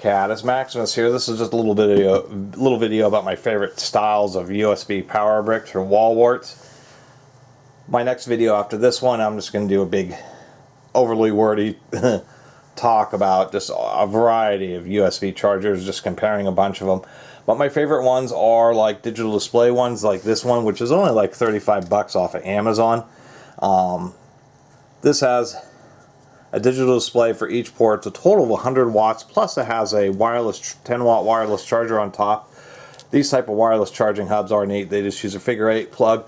Catus, Maximus here. This is just a little video about my favorite styles of USB power bricks or wall warts. My next video after this one, I'm just going to do a big, overly wordy talk about just a variety of USB chargers, just comparing a bunch of them. But my favorite ones are like digital display ones, like this one, which is only like 35 bucks off of Amazon. This has a digital display for each port. It's a total of 100 watts, plus it has a wireless 10 watt wireless charger on top. These type of wireless charging hubs are neat. They just use a figure 8 plug,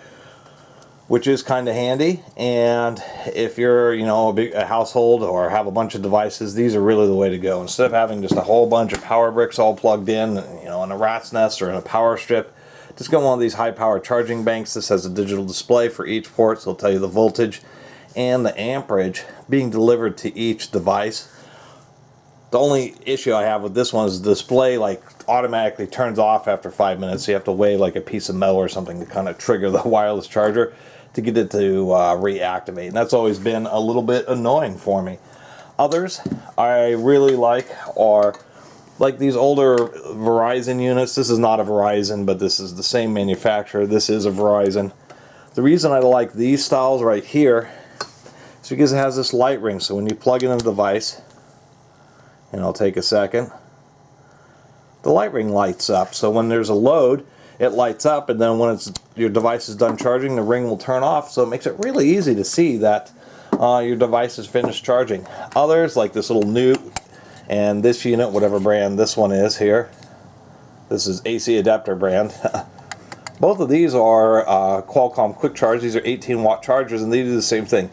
which is kind of handy. And if you're, you know, a household or have a bunch of devices, these are really the way to go. Instead of having just a whole bunch of power bricks all plugged in, you know, in a rat's nest or in a power strip, just get one of these high power charging banks. This has a digital display for each port, so it'll tell you the voltage and the amperage being delivered to each device. The only issue I have with this one is the display like automatically turns off after 5 minutes, so you have to weigh like a piece of metal or something to kind of trigger the wireless charger to get it to reactivate, and that's always been a little bit annoying for me. Others I really like are like these older Verizon units. This is not a Verizon, but this is the same manufacturer. This is a Verizon. The reason I like these styles right here is because it has this light ring, so when you plug in a device, and I'll take a second, the light ring lights up. So when there's a load, it lights up, and then when your device is done charging, the ring will turn off, so it makes it really easy to see that your device is finished charging. Others, like this little Newt and this unit, whatever brand this one is here, this is AC Adapter brand. Both of these are Qualcomm Quick Charge. These are 18 watt chargers, and they do the same thing.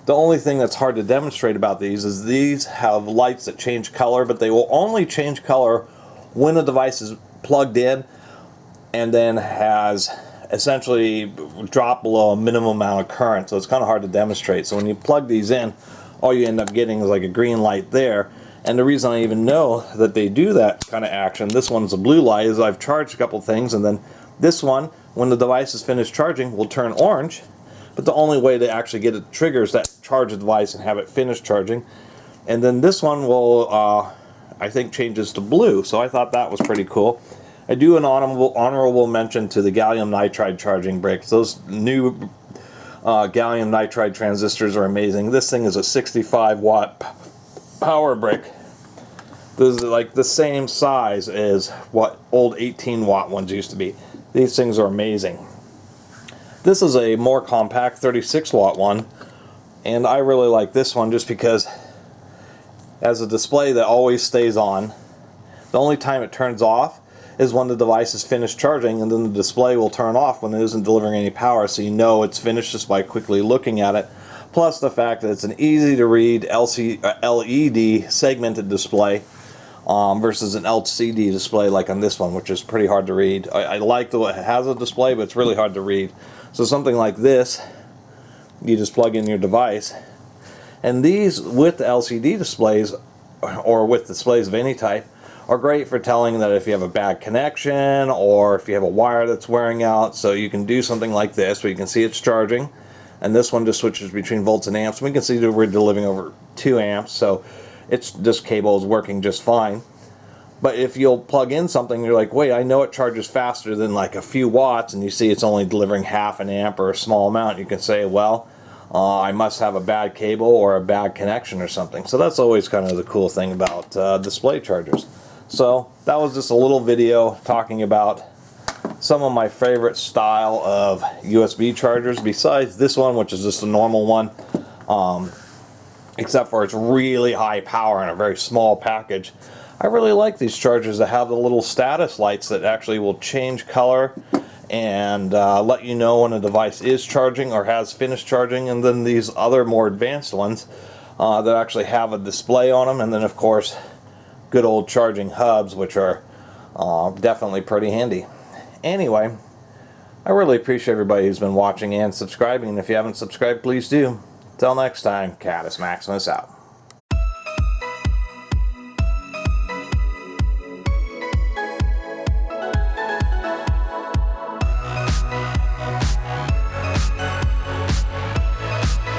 The only thing that's hard to demonstrate about these is these have lights that change color, but they will only change color when the device is plugged in and then has essentially dropped below a minimum amount of current, so it's kind of hard to demonstrate. So when you plug these in, all you end up getting is like a green light there. And the reason I even know that they do that kind of action, this one's a blue light, is I've charged a couple things, and then this one, when the device is finished charging, will turn orange. But the only way to actually get it to trigger is that charge the device and have it finish charging. And then this one will, I think, changes to blue. So I thought that was pretty cool. I do an honorable mention to the gallium nitride charging bricks. Those new gallium nitride transistors are amazing. This thing is a 65 watt power brick. This is like the same size as what old 18 watt ones used to be. These things are amazing. This is a more compact 36 watt one, and I really like this one just because it has a display that always stays on. The only time it turns off is when the device is finished charging, and then the display will turn off when it isn't delivering any power, so you know it's finished just by quickly looking at it. Plus the fact that it's an easy to read LED segmented display versus an LCD display like on this one, which is pretty hard to read. I like the way it has a display, but it's really hard to read. So something like this, you just plug in your device, and these with the LCD displays or with displays of any type are great for telling that if you have a bad connection or if you have a wire that's wearing out. So you can do something like this where you can see it's charging, and this one just switches between volts and amps. We can see that we're delivering over 2 amps, so this cable is working just fine. But if you'll plug in something, you're like, wait, I know it charges faster than like a few watts, and you see it's only delivering half an amp or a small amount, you can say, well, I must have a bad cable or a bad connection or something. So that's always kind of the cool thing about display chargers. So that was just a little video talking about some of my favorite style of USB chargers, besides this one, which is just a normal one, except for it's really high power in a very small package. I really like these chargers that have the little status lights that actually will change color and let you know when a device is charging or has finished charging, and then these other more advanced ones that actually have a display on them, and then of course good old charging hubs, which are definitely pretty handy. Anyway, I really appreciate everybody who's been watching and subscribing, and if you haven't subscribed, please do. Till next time, Catus Maximus out.